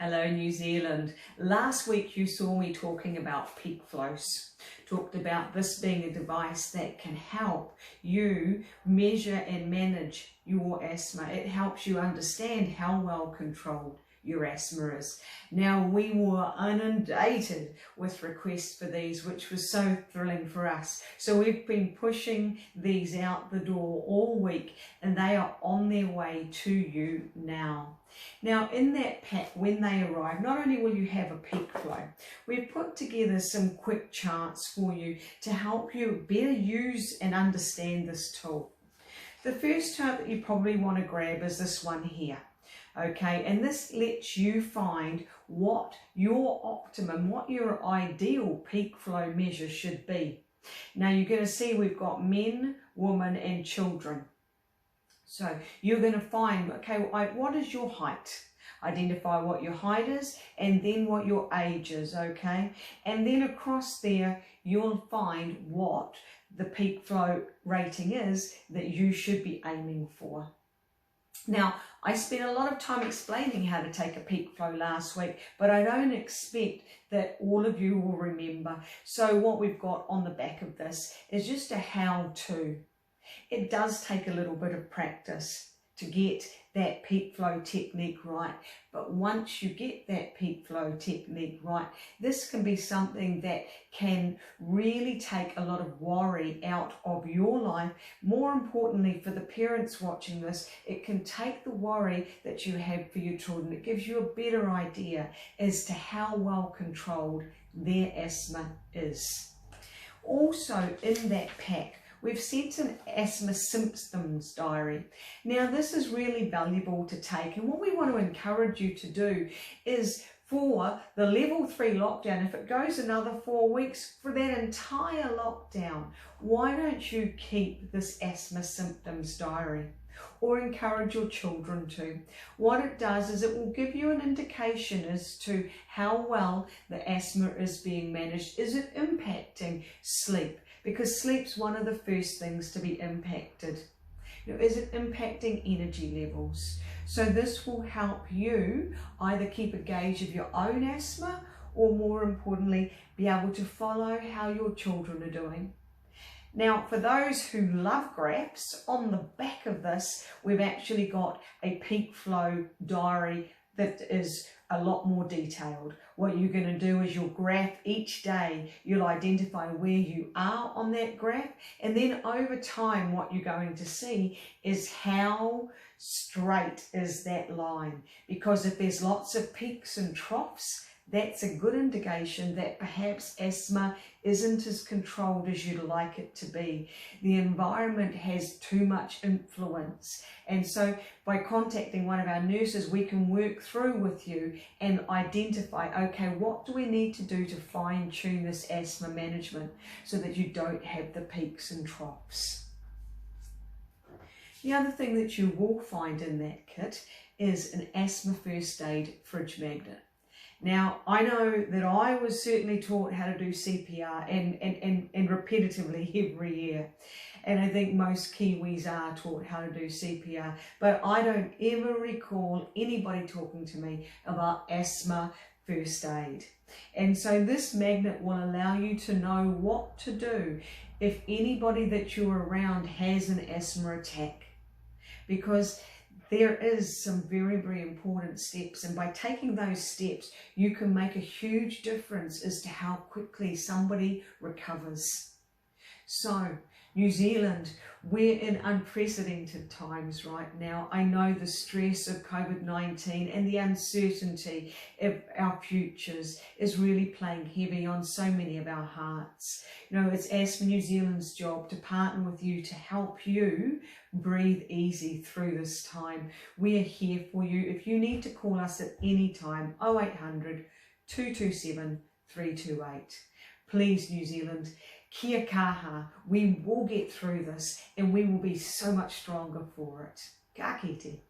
Hello New Zealand. Last week you saw me talking about peak flows. Talked about this being a device that can help you measure and manage your asthma. It helps you understand how well controlled your asthma is. Now, we were inundated with requests for these, which was so thrilling for us. So we've been pushing these out the door all week and they are on their way to you now. Now, in that pack, when they arrive, not only will you have a peak flow, we've put together some quick charts for you to help you better use and understand this tool. The first chart that you probably want to grab is this one here. Okay, and this lets you find what your optimum, what your ideal peak flow measure should be. Now you're going to see we've got men, women and children. So you're going to find, okay, what is your height? Identify what your height is and then what your age is, okay? And then across there, you'll find what the peak flow rating is that you should be aiming for. Now, I spent a lot of time explaining how to take a peak flow last week, but I don't expect that all of you will remember. So what we've got on the back of this is just a how-to. It does take a little bit of practice to get that peak flow technique right, but once you get that peak flow technique right, this can be something that can really take a lot of worry out of your life. More importantly, for the parents watching this, it can take the worry that you have for your children. It gives you a better idea as to how well controlled their asthma is. Also in that pack, we've sent an Asthma Symptoms Diary. Now this is really valuable to take, and what we want to encourage you to do is for the level 3 lockdown, if it goes another 4 weeks, for that entire lockdown, why don't you keep this Asthma Symptoms Diary? Or encourage your children to. What it does is it will give you an indication as to how well the asthma is being managed. Is it impacting sleep? Because sleep's one of the first things to be impacted. You know, is it impacting energy levels? So this will help you either keep a gauge of your own asthma or, more importantly, be able to follow how your children are doing. Now, for those who love graphs, on the back of this, we've actually got a peak flow diary that is a lot more detailed. What you're going to do is you'll graph each day, you'll identify where you are on that graph, and then over time what you're going to see is how straight is that line. Because if there's lots of peaks and troughs, that's a good indication that perhaps asthma isn't as controlled as you'd like it to be. The environment has too much influence. And so by contacting one of our nurses, we can work through with you and identify, okay, what do we need to do to fine tune this asthma management so that you don't have the peaks and troughs. The other thing that you will find in that kit is an asthma first aid fridge magnet. Now, I know that I was certainly taught how to do CPR and repetitively every year. And I think most Kiwis are taught how to do CPR. But I don't ever recall anybody talking to me about asthma first aid. And so this magnet will allow you to know what to do if anybody that you're around has an asthma attack. Because there is some very, very important steps, and by taking those steps, you can make a huge difference as to how quickly somebody recovers. So, New Zealand, we're in unprecedented times right now. I know the stress of COVID-19 and the uncertainty of our futures is really playing heavy on so many of our hearts. You know, it's Asthma New Zealand's job to partner with you to help you breathe easy through this time. We are here for you. If you need to call us at any time, 0800 227 328. Please, New Zealand, kia kaha, we will get through this and we will be so much stronger for it. Ka kite.